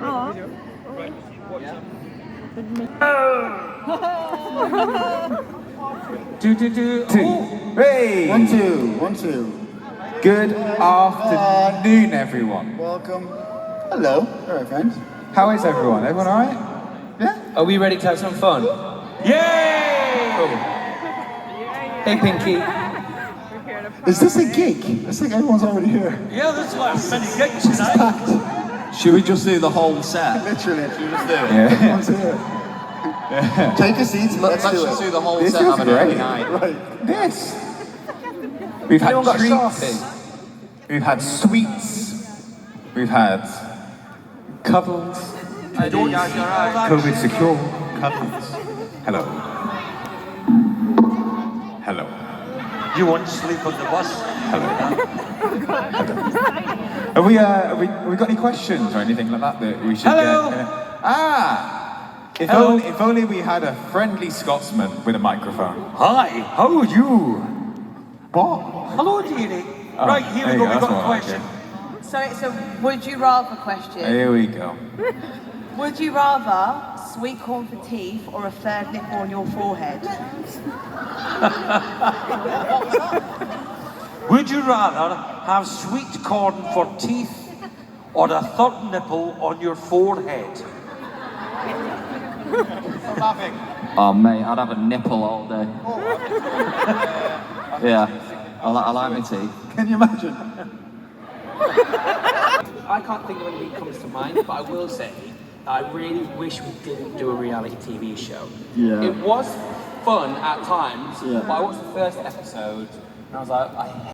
Oh. Two. Hey! 1, 2, 1, 2. Good afternoon, everyone. Welcome. Hello. All right, friends. How is everyone? Everyone alright? Yeah? Are we ready to have some fun? Yay! Cool. Hey, Pinky. Is this a gig? It's like everyone's already here. Yeah, there's last many gigs tonight. Should we just do the whole set? Literally. Should we just do it? Yeah. Everyone's here. Take a seat. Let's Let's do just it. do the whole This set feels of an early great. night. Right. Yes. We've had Anyone got treats. Sharpie? We've had sweets. We've had cuddles. COVID secure cuddles. Hello. Hello. You want to sleep on the bus? Hello. Have we got any questions or anything like that we should Hello. get? If Hello. only we had a friendly Scotsman with a microphone. Hi, how are you? What? Hello, dearie. Right, here we there go, you we've go, got a that's question. So it's a would you rather question. Here we go. Would you rather sweet corn for teeth or a third nipple on your forehead? Would you rather have sweet corn for teeth or a third nipple on your forehead? Oh mate, I'd have a nipple all day. Yeah, I like my teeth. Can you imagine? I can't think of anything that comes to mind, but I will say that I really wish we didn't do a reality TV show. Yeah. It was fun at times, Yeah. but I watched the first episode and I was like, I